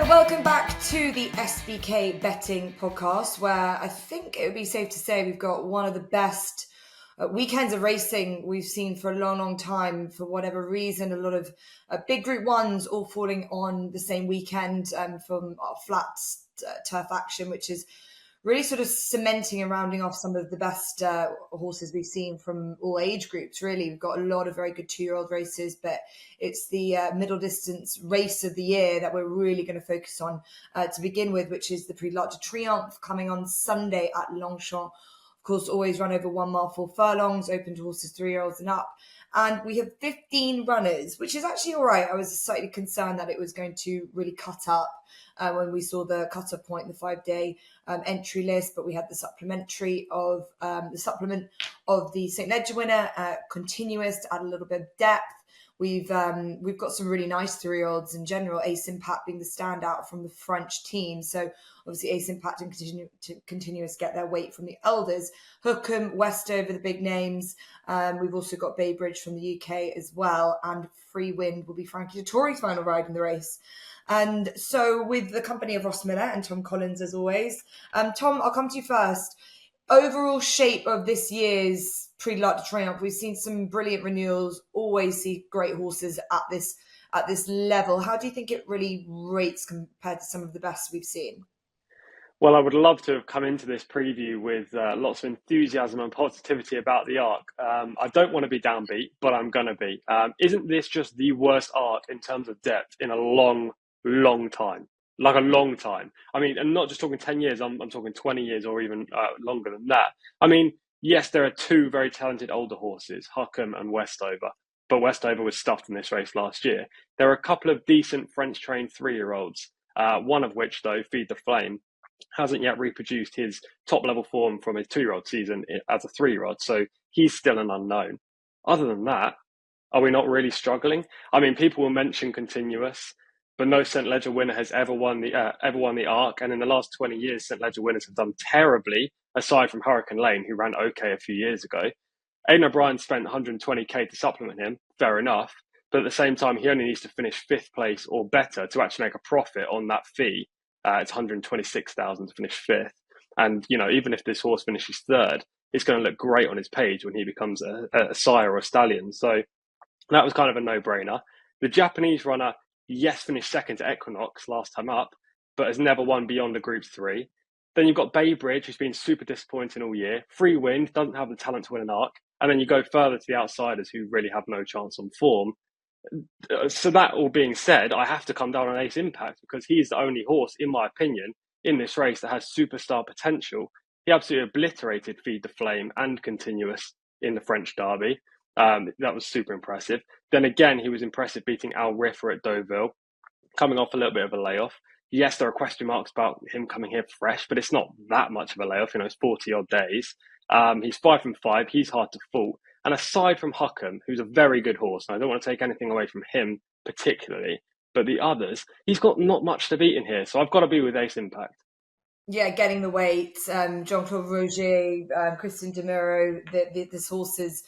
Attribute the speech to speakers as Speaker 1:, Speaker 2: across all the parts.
Speaker 1: Welcome back to the SBK betting podcast, where I think it would be safe to say we've got one of the best weekends of racing we've seen for a long, long time. For whatever reason, a lot of big Group 1s all falling on the same weekend from our flat turf action, which is really sort of cementing and rounding off some of the best horses we've seen from all age groups, really. We've got a lot of very good 2-year-old races, but it's the middle distance race of the year that we're really going to focus on to begin with, which is the Prix Triomphe coming on Sunday at Longchamp. Of course, always run over 1 mile 4 furlongs, open to horses 3-year-olds and up. And we have 15 runners, which is actually all right. I was slightly concerned that it was going to really cut up when we saw the cut-off point, the 5-day entry list, but we had the supplement of the St. Ledger winner, continuous, to add a little bit of depth. We've got some really nice 3-year-olds in general, Ace Impact being the standout from the French team. So obviously Ace Impact and Continuous get their weight from the elders. Hukum, Westover, the big names. We've also got Baybridge from the UK as well. And Free Wind will be Frankie Dettori's final ride in the race. And so with the company of Ross Miller and Tom Collins, as always. Tom, I'll come to you first. Overall shape of this year's Prix Triomphe, we've seen some brilliant renewals, always see great horses at this level. How do you think it really rates compared to some of the best we've seen?
Speaker 2: Well, I would love to have come into this preview with lots of enthusiasm and positivity about the arc. I don't want to be downbeat, but I'm going to be. Isn't this just the worst arc in terms of depth in a long time? Like a long time. I mean, I'm not just talking 10 years, I'm talking 20 years or even longer than that. I mean, yes, there are 2 very talented older horses, Hukum and Westover, but Westover was stuffed in this race last year. There are a couple of decent French-trained 3-year-olds, one of which, though, Feed the Flame, hasn't yet reproduced his top-level form from his 2-year-old season as a 3-year-old, so he's still an unknown. Other than that, are we not really struggling? I mean, people will mention Continuous, but no St. Ledger winner has ever won the arc. And in the last 20 years, St. Ledger winners have done terribly, aside from Hurricane Lane, who ran okay a few years ago. Aidan O'Brien spent 120k to supplement him, fair enough. But at the same time, he only needs to finish 5th place or better to actually make a profit on that fee. It's 126,000 to finish 5th. And, you know, even if this horse finishes 3rd, it's going to look great on his page when he becomes a sire or a stallion. So that was kind of a no-brainer. The Japanese runner, yes, finished 2nd to Equinox last time up, but has never won beyond a Group 3. Then you've got Baybridge, who's been super disappointing all year. Free Wind doesn't have the talent to win an arc. And then you go further to the outsiders who really have no chance on form. So that all being said, I have to come down on Ace Impact because he's the only horse, in my opinion, in this race that has superstar potential. He absolutely obliterated Feed the Flame and Continuous in the French Derby. That was super impressive. Then again, he was impressive beating Al Riffer at Deauville, coming off a little bit of a layoff. Yes, there are question marks about him coming here fresh, but it's not that much of a layoff. You know, it's 40 odd days. He's 5 from 5. He's hard to fault. And aside from Hukum, who's a very good horse, and I don't want to take anything away from him particularly, but the others, he's got not much to beat in here. So I've got to be with Ace Impact.
Speaker 1: Yeah, getting the weight. Jean-Claude Roger, Christian Demuro, this horse has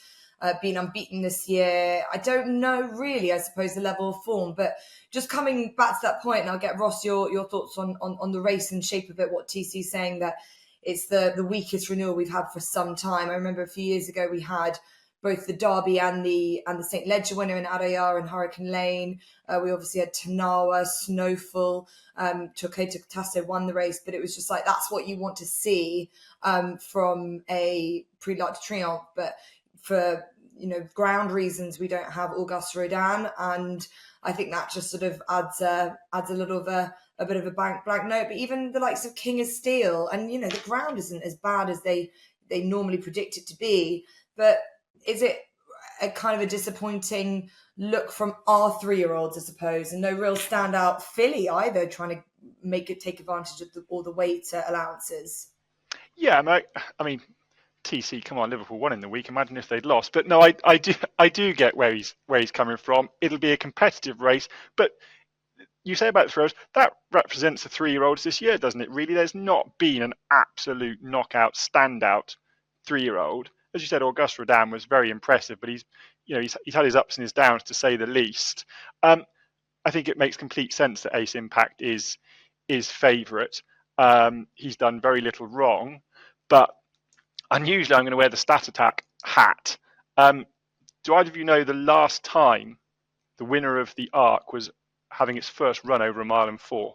Speaker 1: been unbeaten this year. I don't know really, I suppose, the level of form, but just coming back to that point, and I'll get Ross your thoughts on the race and shape of it, what TC's saying, that it's the weakest renewal we've had for some time. I remember a few years ago we had both the Derby and the St. Ledger winner in Adayar and Hurricane Lane. We obviously had Tanawa, Snowfall, Turqueto Tasso won the race, but it was just like, that's what you want to see from a Prix Triomphe. But for, you know, ground reasons, we don't have Auguste Rodin, and I think that just sort of adds a little of a bit of a blank note. But even the likes of King of Steel, and, you know, the ground isn't as bad as they normally predict it to be, but is it a kind of a disappointing look from our 3-year-olds, I suppose, and no real standout filly either, trying to make it take advantage of all the weight allowances?
Speaker 3: Yeah, I mean, TC, come on, Liverpool won in the week. Imagine if they'd lost. But no, I do get where he's coming from. It'll be a competitive race, but you say about throws, that represents the 3-year-olds this year, doesn't it? Really, there's not been an absolute knockout, standout 3-year-old. As you said, Auguste Rodin was very impressive, but he's had his ups and his downs, to say the least. I think it makes complete sense that Ace Impact is is favourite. He's done very little wrong, but unusually I'm going to wear the Stat Attack hat. Do either of you know the last time the winner of the Arc was having its first run over 1 mile and 4?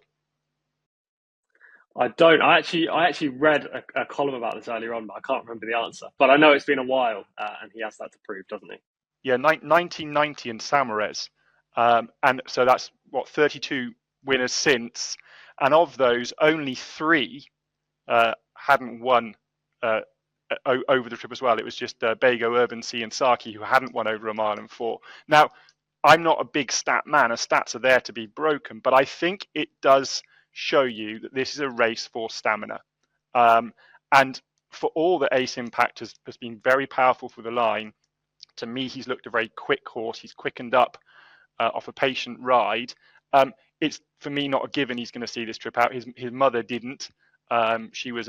Speaker 2: I don't. I actually read a column about this earlier on, but I can't remember the answer. But I know it's been a while, and he has that to prove, doesn't he?
Speaker 3: Yeah, 1990 in Samarez. And so that's, 32 winners since. And of those, only 3 hadn't won over the trip as well. It was just Bago, Urban Sea, and Saki who hadn't won over 1 mile and 4. Now, I'm not a big stat man, and stats are there to be broken, but I think it does show you that this is a race for stamina. And for all that Ace Impact has been very powerful for the line, to me, he's looked a very quick horse. He's quickened up off a patient ride. It's, for me, not a given he's going to see this trip out. His mother didn't. She was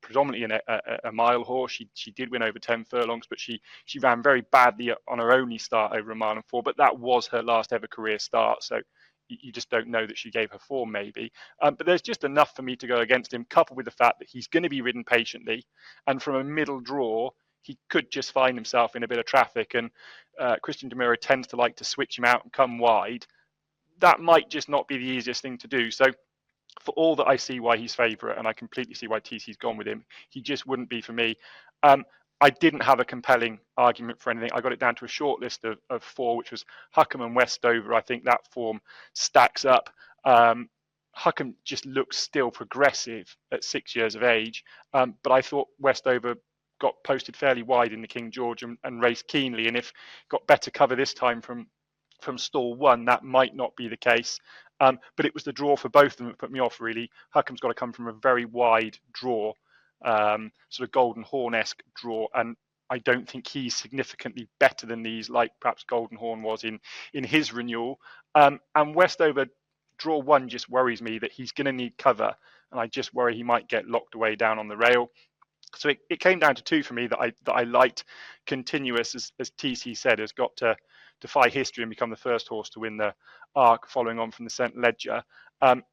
Speaker 3: predominantly a mile horse. She did win over 10 furlongs, but she ran very badly on her only start over 1 mile and 4. But that was her last ever career start. So you just don't know that she gave her form, maybe. But there's just enough for me to go against him, coupled with the fact that he's going to be ridden patiently, and from a middle draw, he could just find himself in a bit of traffic, and Christian Demiro tends to like to switch him out and come wide. That might just not be the easiest thing to do. So for all that I see why he's favourite, and I completely see why TC's gone with him, he just wouldn't be for me. I didn't have a compelling argument for anything. I got it down to a short list of 4, which was Hukum and Westover. I think that form stacks up. Hukum just looks still progressive at 6 years of age, but I thought Westover got posted fairly wide in the King George and raced keenly, and if got better cover this time from stall 1, that might not be the case. But it was the draw for both of them that put me off, really. Huckum's got to come from a very wide draw, sort of Golden Horn-esque draw, and I don't think he's significantly better than these, like perhaps Golden Horn was in his renewal. And Westover draw 1 just worries me that he's going to need cover, and I just worry he might get locked away down on the rail. So it came down to 2 for me that I liked. Continuous, as TC said, has got to defy history and become the first horse to win the Arc, following on from the St. Ledger. I'm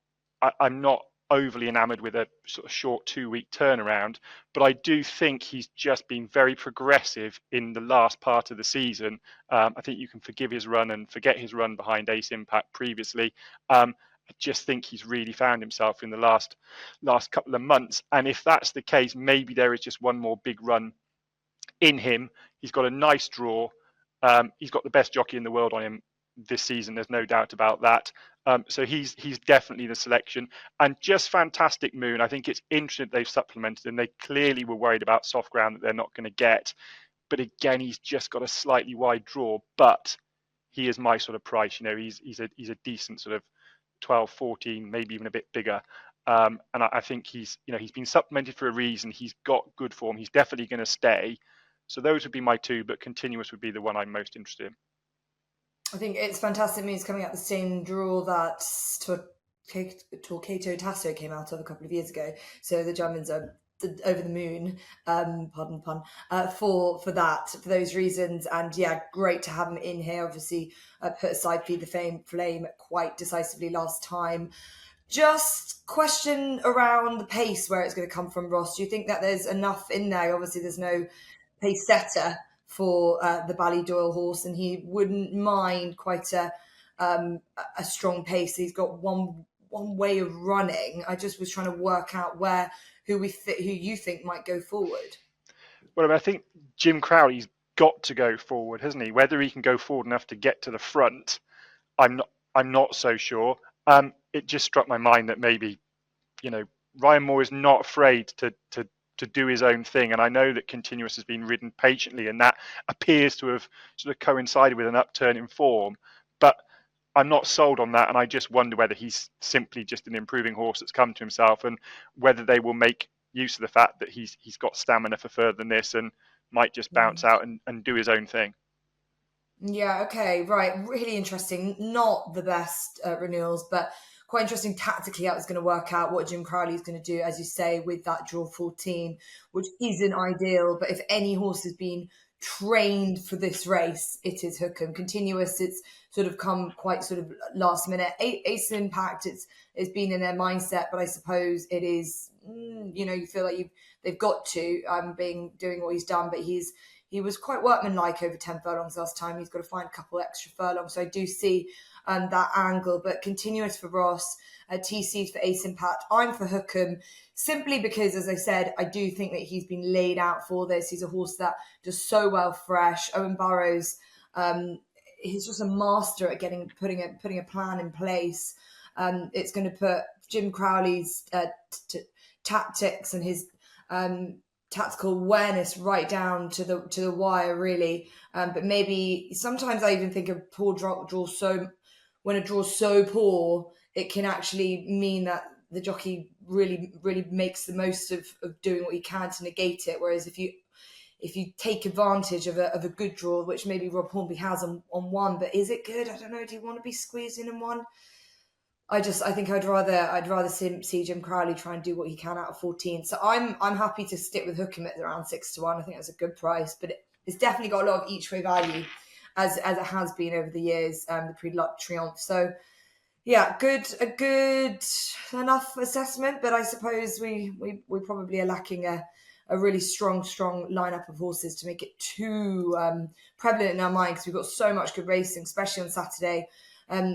Speaker 3: not overly enamoured with a sort of short 2-week turnaround, but I do think he's just been very progressive in the last part of the season. I think you can forgive his run and forget his run behind Ace Impact previously. I just think he's really found himself in the last couple of months. And if that's the case, maybe there is just one more big run in him. He's got a nice draw. He's got the best jockey in the world on him this season. There's no doubt about that. So he's definitely the selection. And just fantastic moon. I think it's interesting they've supplemented, and they clearly were worried about soft ground that they're not going to get. But again, he's just got a slightly wide draw. But he is my sort of price. You know, he's a decent sort of 12, 14, maybe even a bit bigger. And I think he's been supplemented for a reason. He's got good form. He's definitely going to stay. So those would be my 2, but Continuous would be the one I'm most interested in.
Speaker 1: I think it's fantastic news coming out the same draw that Torquato Tasso came out of a couple of years ago. So the Germans are over the moon, pardon the pun, for those reasons. And yeah, great to have him in here. Obviously, put aside Feed the Flame quite decisively last time. Just question around the pace, where it's going to come from, Ross. Do you think that there's enough in there? Obviously, there's no pace setter for the Ballydoyle horse, and he wouldn't mind quite a strong pace. He's got one way of running. I just was trying to work out who you think might go forward.
Speaker 3: Well, I think Jim Crowley's got to go forward, hasn't he? Whether he can go forward enough to get to the front, I'm not so sure. It just struck my mind that maybe, Ryan Moore is not afraid to do his own thing, and I know that Continuous has been ridden patiently, and that appears to have sort of coincided with an upturn in form. But I'm not sold on that, and I just wonder whether he's simply just an improving horse that's come to himself, and whether they will make use of the fact that he's got stamina for further than this and might just bounce out and do his own thing.
Speaker 1: Yeah, okay, right. Really interesting. Not the best renewals, but quite interesting tactically how it's going to work out, what Jim Crowley is going to do, as you say, with that draw 14, which isn't ideal. But if any horse has been trained for this race, it is Hukum. Continuous, it's sort of come quite sort of last minute. Ace Impact, it's been in their mindset, but I suppose it is, you feel like they've got to doing what he's done, but he was quite workmanlike over 10 furlongs last time. He's got to find a couple extra furlongs, so I do see that angle. But Continuous for Ross, TC's for Ace Impact. I'm for Hukum, simply because, as I said, I do think that he's been laid out for this. He's a horse that does so well fresh. Owen Burrows, he's just a master at putting a plan in place. It's going to put Jim Crowley's tactics and his tactical awareness right down to the wire, really. But maybe sometimes I even think a poor draw when a draw's so poor, it can actually mean that the jockey really, really makes the most of doing what he can to negate it. Whereas if you take advantage of a good draw, which maybe Rob Hornby has on one, but is it good? I don't know. Do you want to be squeezing in one? I think I'd rather see Jim Crowley try and do what he can out of 14. So I'm happy to stick with Hukum at around 6-1. I think that's a good price, but it's definitely got a lot of each way value, as it has been over the years. The Prix Triomphe. So yeah, a good enough assessment, but I suppose we probably are lacking a really strong lineup of horses to make it too prevalent in our mind, because we've got so much good racing, especially on Saturday.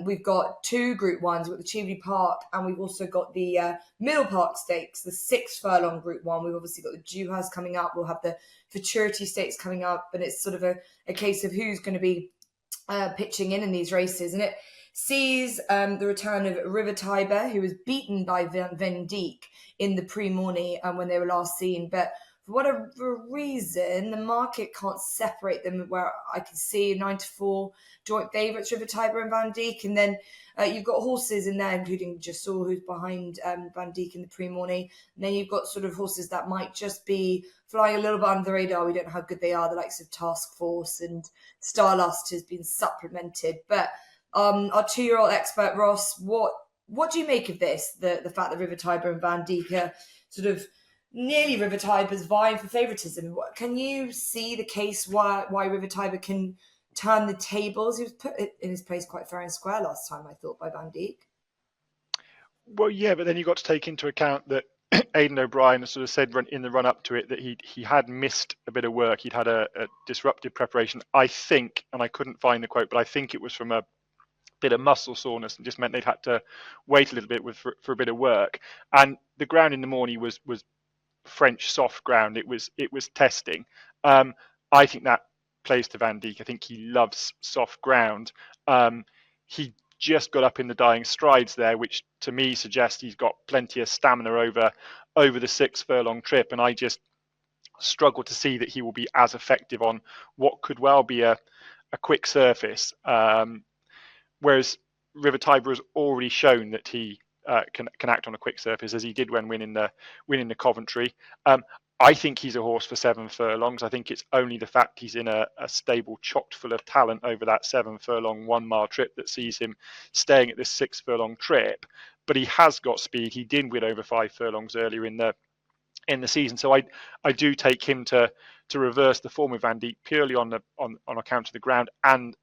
Speaker 1: We've got 2 Group 1s. We've got the Cheveley Park, and we've also got the Middle Park Stakes, the 6 furlong Group 1. We've obviously got the Juhas coming up. We'll have the Futurity Stakes coming up, and it's sort of a case of who's going to be pitching in these races. And it sees the return of River Tiber, who was beaten by Vandeek in the Prix Morny when they were last seen. But for whatever reason, the market can't separate them, where I can see 9-4 joint favourites, River Tiber and Vandeek. And then you've got horses in there, including Jasur, who's behind Vandeek in the Prix Morny. And then you've got sort of horses that might just be flying a little bit under the radar. We don't know how good they are, the likes of Task Force, and Starlust has been supplemented. But our 2-year-old expert, Ross, what do you make of this? The fact that River Tiber and Vandeek are sort of nearly River Tiber's vying for favouritism. Can you see the case why River Tiber can turn the tables? He was put in his place quite fair and square last time, I thought, by Vandeek.
Speaker 3: Well, yeah, but then you've got to take into account that Aidan O'Brien has sort of said in the run up to it that he had missed a bit of work. He'd had a disruptive preparation, I think, and I couldn't find the quote, but I think it was from a bit of muscle soreness, and just meant they'd had to wait a little bit for a bit of work. And the ground in the morning was French soft ground. It was testing. I think that plays to Vandeek. I think he loves soft ground. He just got up in the dying strides there, which to me suggests he's got plenty of stamina over the 6 furlong trip. And I just struggle to see that he will be as effective on what could well be a quick surface. Whereas River Tiber has already shown that he can act on a quick surface, as he did when winning the Coventry. I think he's a horse for 7 furlongs. I think it's only the fact he's in a stable chocked full of talent over that 7 furlong 1 mile trip that sees him staying at this 6 furlong trip. But he has got speed. He did win over 5 furlongs earlier in the season. So I do take him to reverse the form of Vandeek purely on account of the ground, and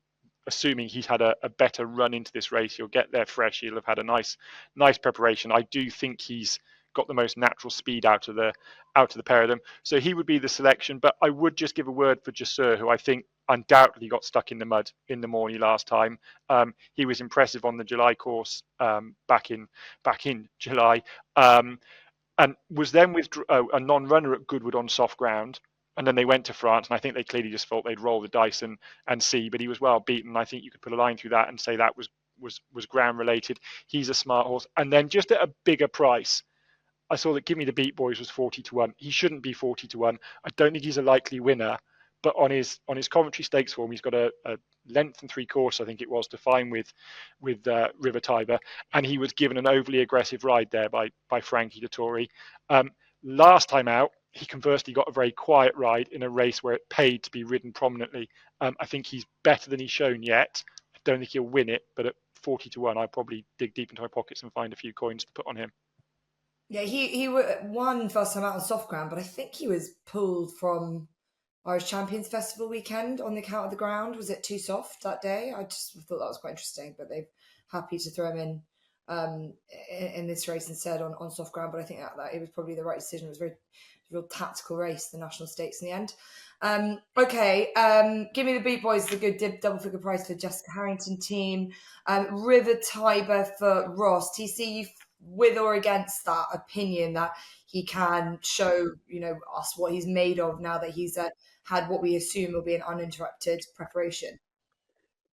Speaker 3: assuming he's had a better run into this race. He'll get there fresh. He'll have had a nice preparation. I do think he's got the most natural speed out of the pair of them. So he would be the selection. But I would just give a word for Jasur, who I think undoubtedly got stuck in the mud in the morning last time. He was impressive on the July course back in July, and was then with a non-runner at Goodwood on soft ground. And then they went to France, and I think they clearly just thought they'd roll the dice and see. But he was well beaten. I think you could put a line through that and say that was ground related. He's a smart horse. And then just at a bigger price, I saw that Give Me the Beat Boys was 40-1. He shouldn't be 40-1. I don't think he's a likely winner. But on his Coventry Stakes form, he's got a length and 3/4, I think it was, to find with River Tiber, and he was given an overly aggressive ride there by Frankie Dettori. Last time out, he conversely got a very quiet ride in a race where it paid to be ridden prominently. I think he's better than he's shown yet. I don't think he'll win it, but at 40-1, I'd probably dig deep into my pockets and find a few coins to put on him.
Speaker 1: Yeah, he won first time out on soft ground, but I think he was pulled from Irish Champions Festival weekend on the account of the ground. Was it too soft that day? I just thought that was quite interesting, but they're happy to throw him in this race instead on soft ground. But I think that it was probably the right decision. It was a real tactical race, the national stakes in the end. Give me the Beat Boys, the good double figure price for Jessica Harrington team. River Tiber for Ross. TC, with or against that opinion that he can show, us what he's made of now that he's had what we assume will be an uninterrupted preparation?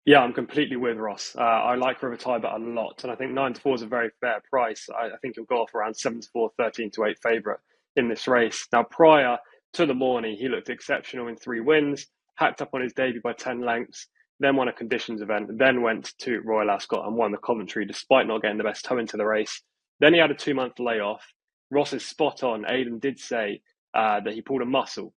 Speaker 2: Yeah, I'm completely with Ross. I like River Tiber a lot, and I think 9-4 is a very fair price. I think he'll go off around 7-4, 13-8 favourite in this race. Now, prior to the morning, he looked exceptional in 3 wins, hacked up on his debut by 10 lengths, then won a conditions event, then went to Royal Ascot and won the Coventry despite not getting the best toe into the race. Then he had a 2-month layoff. Ross is spot on. Aidan did say that he pulled a muscle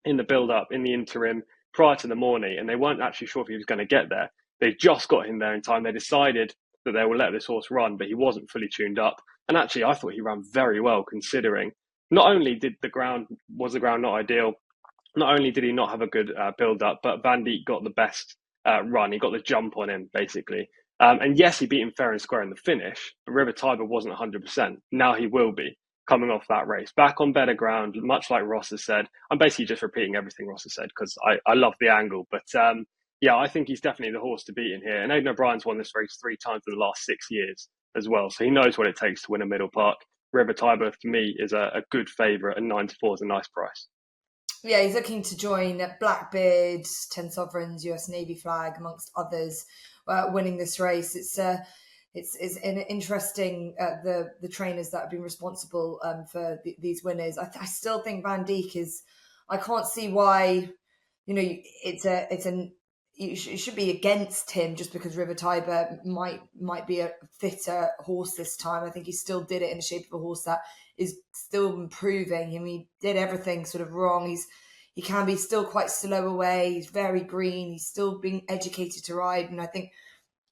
Speaker 2: in the build-up, in the interim, prior to the morning, and they weren't actually sure if he was going to get there. They just got him there in time. They decided that they will let this horse run, but he wasn't fully tuned up. And actually, I thought he ran very well, considering not only was the ground not ideal, not only did he not have a good build-up, but Vandeek got the best run. He got the jump on him, basically. And yes, he beat him fair and square in the finish, but River Tiber wasn't 100%. Now he will be, coming off that race. Back on better ground, much like Ross has said. I'm basically just repeating everything Ross has said because I love the angle. But yeah, I think he's definitely the horse to beat in here. And Aidan O'Brien's won this race 3 times in the last 6 years as well. So he knows what it takes to win a Middle Park. River Tiber, for me, is a good favourite, and 9-4 is a nice price.
Speaker 1: Yeah, he's looking to join Blackbeard, 10 Sovereigns, US Navy flag, amongst others, winning this race. It's an interesting, the trainers that have been responsible for these winners. I still think Vandeek is, I can't see why, you should be against him just because River Tiber might be a fitter horse this time. I think he still did it in the shape of a horse that is still improving. I mean, he did everything sort of wrong. He can be still quite slow away. He's very green. He's still being educated to ride. And I think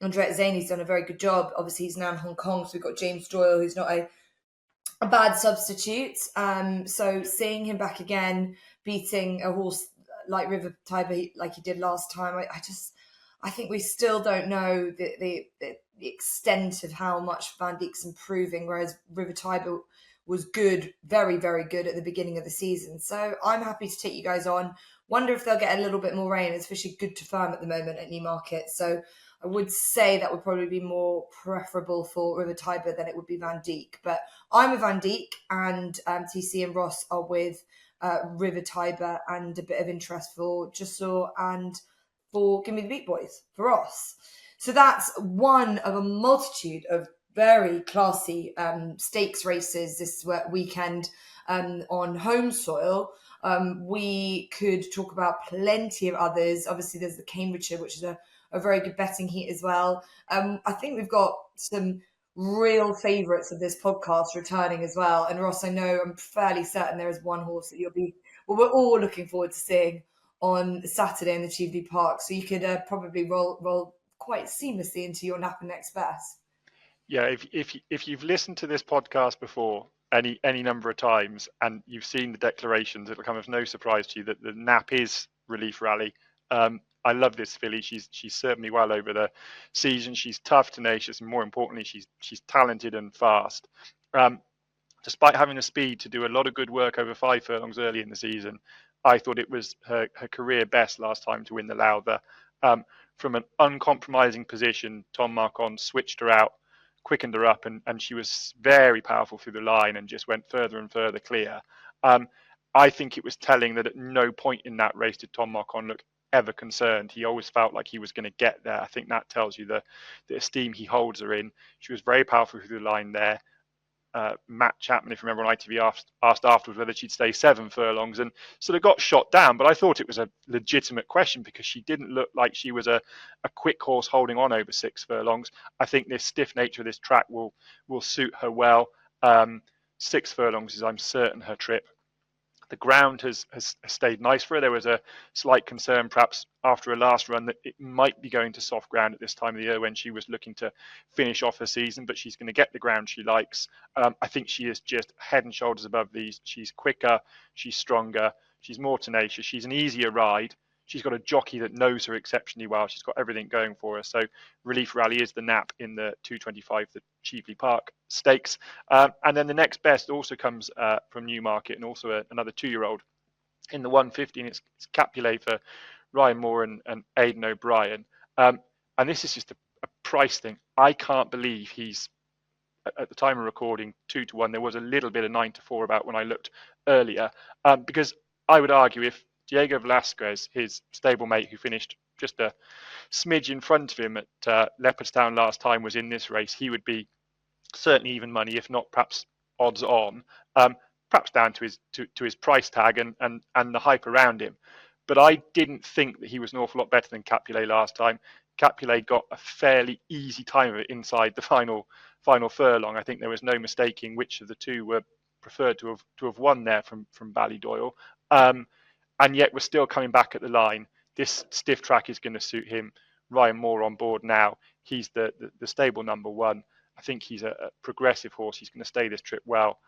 Speaker 1: Andrea Zani's done a very good job. Obviously, he's now in Hong Kong. So we've got James Doyle, who's not a bad substitute. So seeing him back again, beating a horse like River Tiber, like he did last time, I think we still don't know the extent of how much Vandeek's improving, whereas River Tiber was good, very, very good at the beginning of the season. So I'm happy to take you guys on. Wonder if they'll get a little bit more rain. It's especially good to firm at the moment at Newmarket. So I would say that would probably be more preferable for River Tiber than it would be Vandeek. But I'm with Vandeek, and TC and Ross are with River Tiber, and a bit of interest for Jussor and for Give Me the Beat Boys for Ross. So that's one of a multitude of very classy stakes races this weekend on home soil. We could talk about plenty of others. Obviously, there's the Cambridgeshire, which is a very good betting heat as well. I think we've got some real favourites of this podcast returning as well. And Ross, I'm fairly certain there is one horse that we're all looking forward to seeing on Saturday in the Cheveley Park. So you could probably roll quite seamlessly into your Napa Next Best.
Speaker 3: Yeah, if you've listened to this podcast before any number of times and you've seen the declarations, it'll come as no surprise to you that the Nap is Relief Rally. I love this filly. She's certainly well over the season. She's tough, tenacious, and more importantly, she's talented and fast. Despite having the speed to do a lot of good work over 5 furlongs early in the season, I thought it was her career best last time to win the Lowther. From an uncompromising position, Tom Marquand switched her out, quickened her up, and she was very powerful through the line and just went further and further clear. I think it was telling that at no point in that race did Tom Marquand look ever concerned. He always felt like he was going to get there. I think that tells you the esteem he holds her in. She was very powerful through the line there. Matt Chapman, if you remember on ITV, asked afterwards whether she'd stay 7 furlongs and sort of got shot down. But I thought it was a legitimate question because she didn't look like she was a quick horse holding on over 6 furlongs. I think this stiff nature of this track will suit her well. 6 furlongs is, I'm certain, her trip. The ground has stayed nice for her. There was a slight concern, perhaps after her last run, that it might be going to soft ground at this time of the year when she was looking to finish off her season, but she's going to get the ground she likes. I think she is just head and shoulders above these. She's quicker, she's stronger, She's more tenacious. She's an easier ride. She's got a jockey that knows her exceptionally well. She's got everything going for her. So Relief Rally is the nap in the 225, the Cheveley Park Stakes. And then the next best also comes from Newmarket, and also another 2-year-old in the 150. And it's Capulet for Ryan Moore and Aidan O'Brien. And this is just a price thing. I can't believe he's, at the time of recording, 2-1. There was a little bit of 9-4 about when I looked earlier, because I would argue if Diego Velasquez, his stablemate, who finished just a smidge in front of him at Leopardstown last time, was in this race, he would be certainly even money, if not perhaps odds on, perhaps down to his price tag and the hype around him. But I didn't think that he was an awful lot better than Capulet last time. Capulet got a fairly easy time of it inside the final furlong. I think there was no mistaking which of the two were preferred to have won there from Ballydoyle. And yet we're still coming back at the line. This stiff track is going to suit him. Ryan Moore on board now. He's the stable number one. I think he's a progressive horse. He's going to stay this trip well.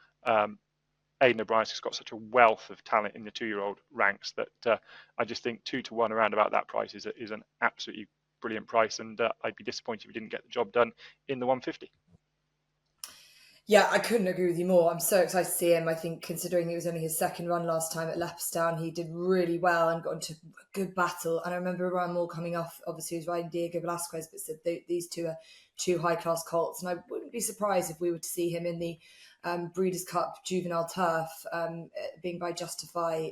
Speaker 3: Aidan O'Brien's got such a wealth of talent in the 2-year-old ranks that I just think 2-1 around about that price is an absolutely brilliant price. And I'd be disappointed if we didn't get the job done in the 150.
Speaker 1: Yeah, I couldn't agree with you more. I'm so excited to see him. I think considering it was only his second run last time at Leopardstown, he did really well and got into a good battle. And I remember Ryan Moore coming off, obviously he was riding Diego Velasquez, but said these two are 2 high-class colts. And I wouldn't be surprised if we were to see him in the Breeders' Cup Juvenile Turf, being by Justify.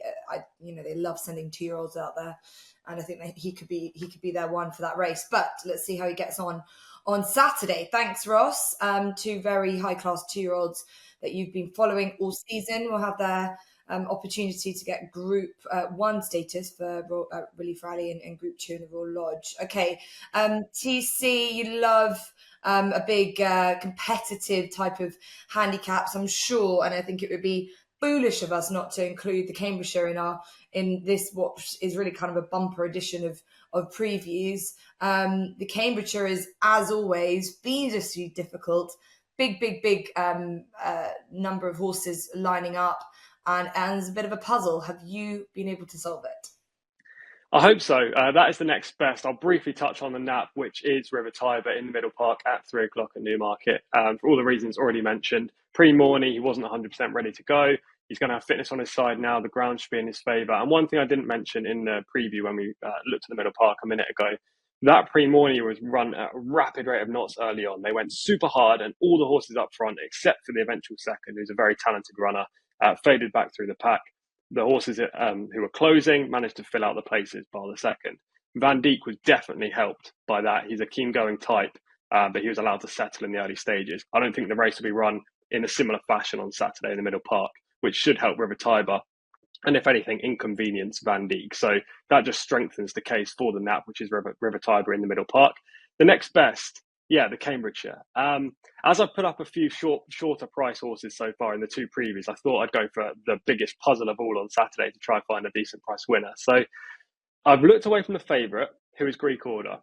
Speaker 1: They love sending 2-year-olds out there. And I think that he could be their one for that race. But let's see how he gets on Saturday. Thanks, Ross. 2 very high-class 2-year-olds that you've been following all season will have their opportunity to get Group 1 status for Relief Rally and Group 2 in the Royal Lodge. Okay, TC, you love a big competitive type of handicaps, I'm sure, and I think it would be foolish of us not to include the Cambridgeshire in this, what is really kind of a bumper edition of previews. The Cambridgeshire is, as always, fiendishly difficult. Big number of horses lining up, and it's a bit of a puzzle. Have you been able to solve it?
Speaker 2: I hope so. That is the next best. I'll briefly touch on the nap, which is River Tiber in the Middle Park at 3 o'clock at Newmarket. For all the reasons already mentioned. Prix Morny, he wasn't 100% ready to go. He's going to have fitness on his side now. The ground should be in his favour. And one thing I didn't mention in the preview when we looked at the Middle Park a minute ago, that Prix Morny was run at a rapid rate of knots early on. They went super hard, and all the horses up front, except for the eventual second, who's a very talented runner, faded back through the pack. The horses who were closing managed to fill out the places by the second. Vandeek was definitely helped by that. He's a keen-going type, but he was allowed to settle in the early stages. I don't think the race will be run in a similar fashion on Saturday in the Middle Park, which should help River Tiber, and if anything, inconvenience Vandeek. So that just strengthens the case for the nap, which is River Tiber in the Middle Park. The next best, the Cambridgeshire. As I've put up a few shorter price horses so far in the 2 previews, I thought I'd go for the biggest puzzle of all on Saturday to try and find a decent price winner. So I've looked away from the favourite, who is Greek Order.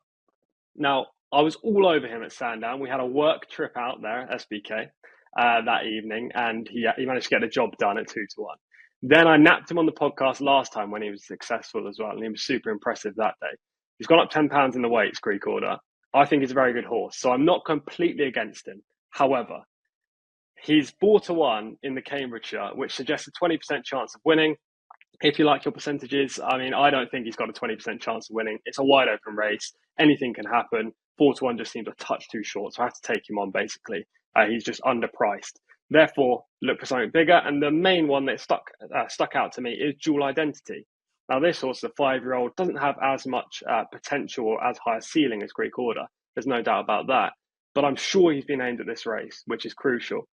Speaker 2: Now, I was all over him at Sandown. We had a work trip out there at SBK that evening, and he managed to get the job done at 2-1. Then I napped him on the podcast last time when he was successful as well, and he was super impressive that day. He's gone up £10 in the weights, Greek Order. I think he's a very good horse, so I'm not completely against him. However, he's 4-1 in the Cambridgeshire, which suggests a 20% chance of winning. If you like your percentages, I don't think he's got a 20% chance of winning. It's a wide open race. Anything can happen. 4-1 just seems a touch too short, so I have to take him on, basically. He's just underpriced. Therefore, look for something bigger. And the main one that stuck out to me is Dual Identity. Now, this horse, the 5-year-old, doesn't have as much potential or as high a ceiling as Greek Order. There's no doubt about that. But I'm sure he's been aimed at this race, which is crucial.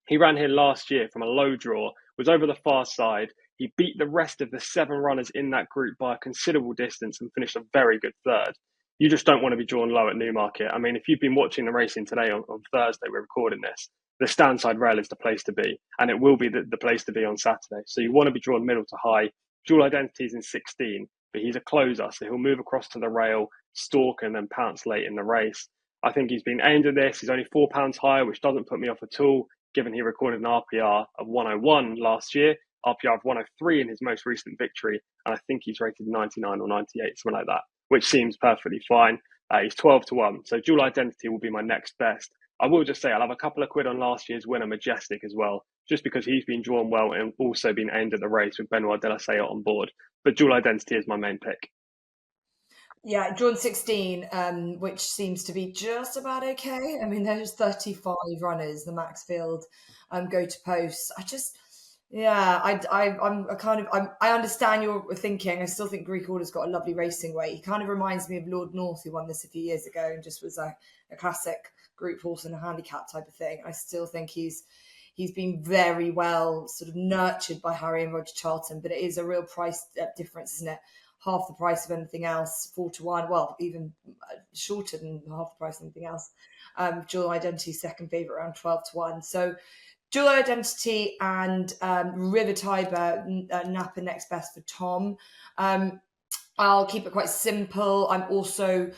Speaker 2: He ran here last year from a low draw, was over the far side. He beat the rest of the 7 runners in that group by a considerable distance and finished a very good third. You just don't want to be drawn low at Newmarket. If you've been watching the racing today on Thursday, we're recording this, the stand side rail is the place to be, and it will be the place to be on Saturday. So you want to be drawn middle to high. Dual Identity is in 16, but he's a closer, so he'll move across to the rail, stalk, and then pounce late in the race. I think he's been aimed at this. He's only £4 higher, which doesn't put me off at all, given he recorded an RPR of 101 last year, RPR of 103 in his most recent victory, and I think he's rated 99 or 98, something like that, which seems perfectly fine. He's 12 to 1, so Dual Identity will be my next best. I will just say I'll have a couple of quid on last year's winner, Majestic, as well, just because he's been drawn well and also been aimed at the race with Benoit de la Salle on board. But Dual Identity is my main pick.
Speaker 1: Yeah, drawn 16, which seems to be just about okay. I mean, there's 35 runners, the max field go to post. I understand your thinking. I still think Greek Order's got a lovely racing way. He kind of reminds me of Lord North, who won this a few years ago and just was a classic group horse and a handicap type of thing. I still think he's been very well sort of nurtured by Harry and Roger Charlton, but it is a real price difference, isn't it? Half the price of anything else, 4 to 1, well, even shorter than half the price of anything else. Dual Identity, second favourite, around 12 to 1. So Dual Identity and River Tiber, Napa next best for Tom. I'll keep it quite simple. I'm also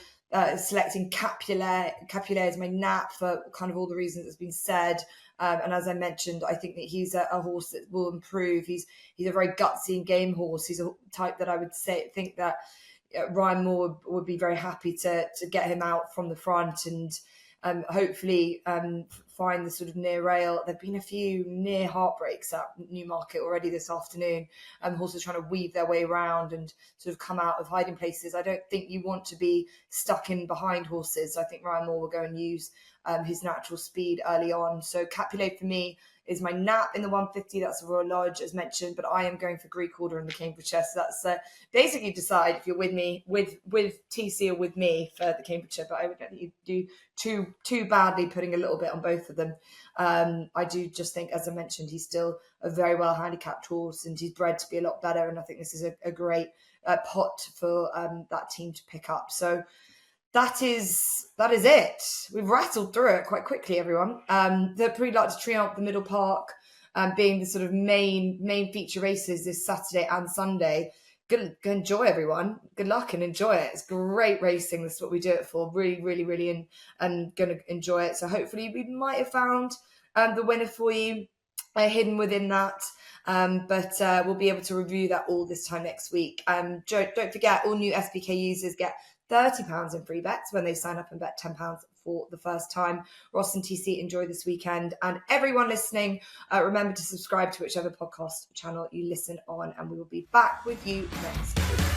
Speaker 1: selecting Capulet. Capulet is my nap for kind of all the reasons that's been said. And as I mentioned, I think that he's a horse that will improve. He's a very gutsy and game horse. He's a type that I would think that Ryan Moore would be very happy to get him out from the front and hopefully find the sort of near rail. There've been a few near heartbreaks at Newmarket already this afternoon. Horses trying to weave their way around and sort of come out of hiding places. I don't think you want to be stuck in behind horses. I think Ryan Moore will go and use his natural speed early on. So Capulet for me is my nap in the 150. That's a Royal Lodge, as mentioned, but I am going for Greek Order in the Cambridgeshire. So that's basically decide if you're with me, with TC or with me for the Cambridgeshire. But I would let you do too badly putting a little bit on both of them. I do just think, as I mentioned, he's still a very well handicapped horse and he's bred to be a lot better. And I think this is a great pot for that team to pick up. So that is it. We've rattled through it quite quickly, everyone. The Prix Triomphe, the Middle Park, being the sort of main feature races this Saturday and Sunday. Go enjoy, everyone. Good luck and enjoy it. It's great racing. That's what we do it for. Really, really, really, and going to enjoy it. So hopefully we might have found the winner for you hidden within that. But we'll be able to review that all this time next week. Don't forget, all new SBK users get £30 in free bets when they sign up and bet £10 for the first time. Ross and TC, enjoy this weekend. And everyone listening, remember to subscribe to whichever podcast channel you listen on, and we will be back with you next week.